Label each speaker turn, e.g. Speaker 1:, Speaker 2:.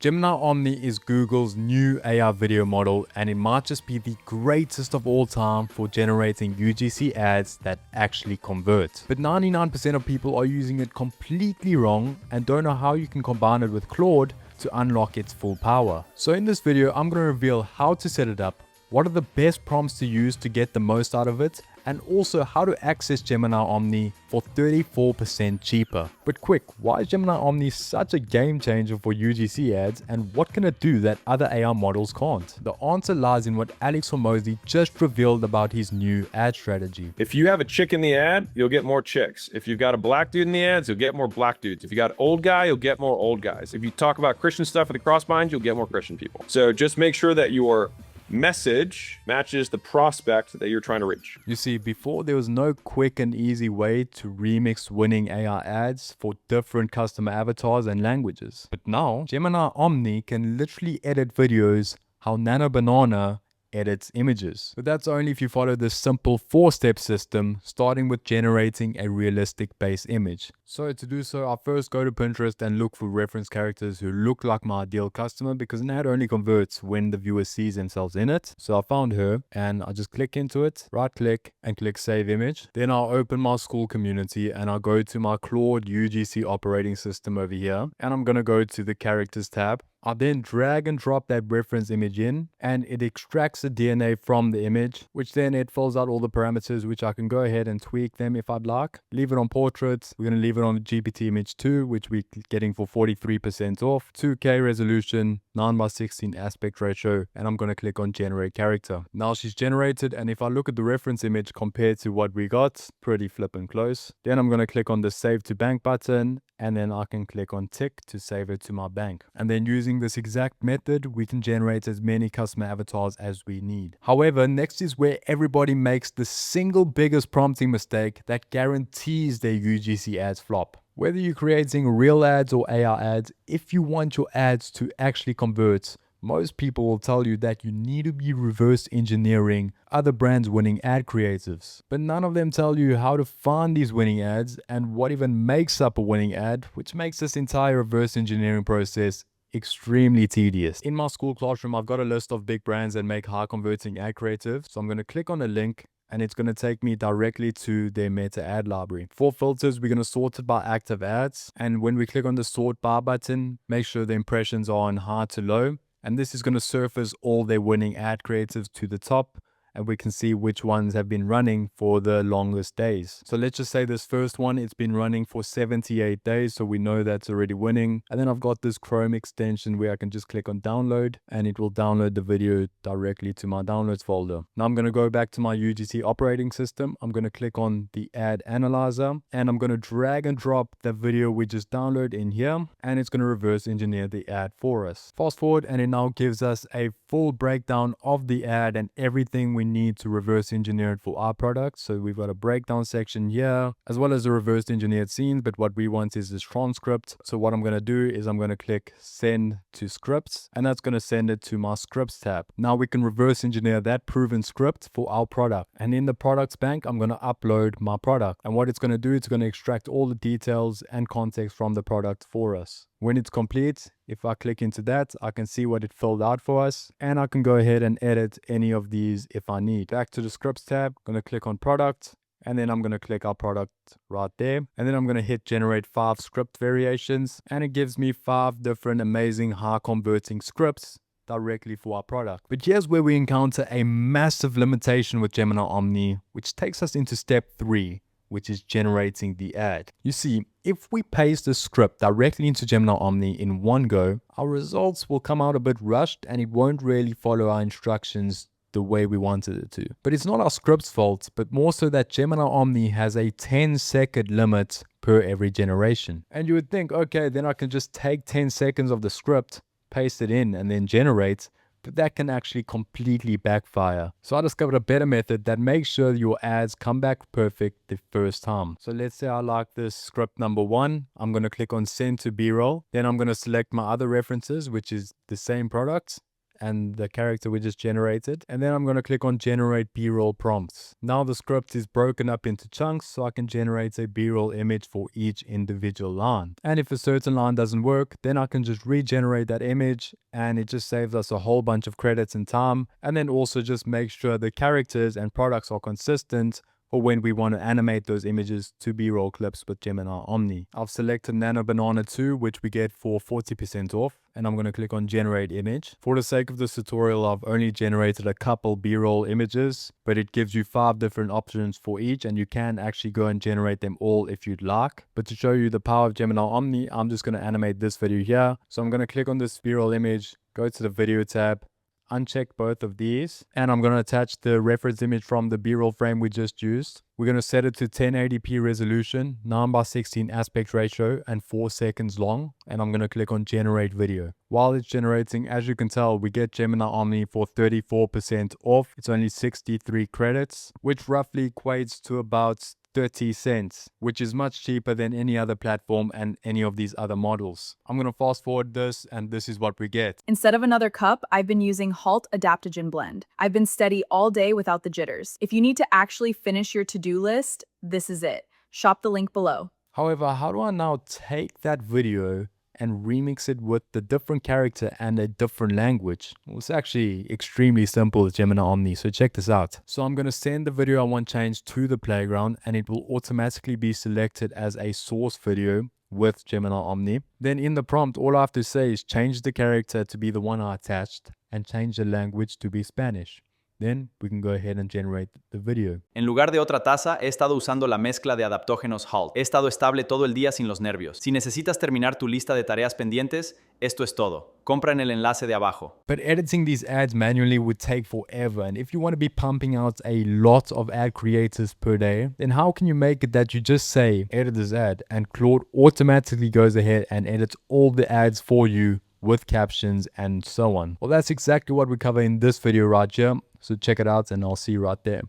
Speaker 1: Gemini Omni is Google's new AI video model, and it might just be the greatest of all time for generating UGC ads that actually convert. But 99% of people are using it completely wrong and don't know how you can combine it with Claude to unlock its full power. So in this video, I'm going to reveal how to set it up, what are the best prompts to use to get the most out of it, and also how to access Gemini Omni for 34% cheaper. But quick, why is Gemini Omni such a game changer for UGC ads, and what can it do that other AI models can't? The answer lies in what Alex Hormozi just revealed about his new ad strategy.
Speaker 2: If you have a chick in the ad, you'll get more chicks. If you've got a black dude in the ads, you'll get more black dudes. If you got old guy, you'll get more old guys. If you talk about Christian stuff at the crossbinds, you'll get more Christian people. So just make sure that your message matches the prospect that you're trying to reach.
Speaker 1: You see, before there was no quick and easy way to remix winning AI ads for different customer avatars and languages. But now, Gemini Omni can literally edit videos how Nano Banana edits images. But that's only if you follow this simple 4-step system, starting with generating a realistic base image. So to do so, I first go to Pinterest and look for reference characters who look like my ideal customer, because an ad only converts when the viewer sees themselves in it. So I found her and I just click into it, right click and click save image. Then I'll open my school community and I'll go to my Claude UGC operating system over here, and I'm gonna go to the characters tab. I then drag and drop that reference image in, and it extracts the DNA from the image, which then it fills out all the parameters, which I can go ahead and tweak them if I'd like. Leave it on portraits. We're going to leave it on the GPT image 2, which we're getting for 43% off. 2K resolution, 9:16 aspect ratio, and I'm going to click on generate character. Now she's generated, and if I look at the reference image compared to what we got, pretty flippin' close. Then I'm going to click on the save to bank button, and then I can click on tick to save it to my bank. And then using this exact method, we can generate as many customer avatars as we need. However, next is where everybody makes the single biggest prompting mistake that guarantees their UGC ads flop. Whether you're creating real ads or AI ads, if you want your ads to actually convert, most people will tell you that you need to be reverse engineering other brands' winning ad creatives. But none of them tell you how to find these winning ads and what even makes up a winning ad, which makes this entire reverse engineering process extremely tedious. In my school classroom, I've got a list of big brands that make high converting ad creatives. So I'm going to click on a link, and it's going to take me directly to their meta ad library. For filters, we're going to sort it by active ads. And when we click on the sort by button, make sure the impressions are on high to low. And this is going to surface all their winning ad creatives to the top, and we can see which ones have been running for the longest days. So let's just say this first one, it's been running for 78 days, so we know that's already winning. And then I've got this Chrome extension where I can just click on download, and it will download the video directly to my downloads folder. Now I'm going to go back to my UGC operating system. I'm going to click on the ad analyzer, and I'm going to drag and drop the video we just downloaded in here, and it's going to reverse engineer the ad for us. Fast forward, and it now gives us a full breakdown of the ad and everything we need to reverse engineer it for our product. So we've got a breakdown section here, as well as the reverse engineered scenes, but what we want is this transcript. So what I'm going to do is I'm going to click send to scripts, and that's going to send it to my scripts tab. Now we can reverse engineer that proven script for our product, and in the products bank, I'm going to upload my product, and what it's going to do, it's going to extract all the details and context from the product for us. When it's complete, if I click into that, I can see what it filled out for us, and I can go ahead and edit any of these if I need. Back to the scripts tab, I'm going to click on product, and then I'm going to click our product right there. And then I'm going to hit generate 5 script variations, and it gives me 5 different amazing high converting scripts directly for our product. But here's where we encounter a massive limitation with Gemini Omni, which takes us into step 3. Which is generating the ad. You see, if we paste the script directly into Gemini Omni in one go, our results will come out a bit rushed, and it won't really follow our instructions the way we wanted it to. But it's not our script's fault, but more so that Gemini Omni has a 10-second limit per every generation. And you would think, okay, then I can just take 10 seconds of the script, paste it in, and then generate. But that can actually completely backfire. So I discovered a better method that makes sure your ads come back perfect the first time. So let's say I like this script number 1. I'm going to click on send to B-roll. Then I'm going to select my other references, which is the same product. and the character we just generated. And then I'm going to click on generate B-roll prompts. Now the script is broken up into chunks, so I can generate a B-roll image for each individual line. And if a certain line doesn't work, then I can just regenerate that image, and it just saves us a whole bunch of credits and time. And then also just make sure the characters and products are consistent or when we want to animate those images to B-roll clips with Gemini Omni. I've selected Nano Banana 2, which we get for 40% off, and I'm going to click on generate image. For the sake of this tutorial, I've only generated a couple B-roll images, but it gives you 5 different options for each, and you can actually go and generate them all if you'd like. But to show you the power of Gemini Omni, I'm just going to animate this video here. So I'm going to click on this B-roll image, go to the video tab, uncheck both of these, and I'm going to attach the reference image from the B-roll frame we just used. We're going to set it to 1080p resolution, 9:16 aspect ratio, and 4 seconds long, and I'm going to click on generate video. While it's generating, as you can tell, we get Gemini Omni for 34% off. It's only 63 credits, which roughly equates to about 30 cents, which is much cheaper than any other platform and any of these other models. I'm going to fast forward this, and this is what we get.
Speaker 3: Instead of another cup, I've been using Halt Adaptogen Blend. I've been steady all day without the jitters. If you need to actually finish your to-do list, this is it. Shop the link below.
Speaker 1: However, how do I now take that video and remix it with the different character and a different language? Well, it's actually extremely simple with Gemini Omni, so check this out. So I'm going to send the video I want changed to the playground, and it will automatically be selected as a source video with Gemini Omni. Then in the prompt, all I have to say is change the character to be the one I attached and change the language to be Spanish. Then we can go ahead and generate the video.
Speaker 4: En lugar de otra taza, he estado usando la mezcla de adaptógenos Halt. He estado estable todo el día sin los nervios. Si necesitas terminar tu lista de tareas pendientes, esto es todo. Compra en el enlace de abajo.
Speaker 1: But editing these ads manually would take forever, and if you want to be pumping out a lot of ad creators per day, then how can you make it that you just say, edit this ad, and Claude automatically goes ahead and edits all the ads for you with captions and so on? Well, that's exactly what we cover in this video right here. So check it out, and I'll see you right there.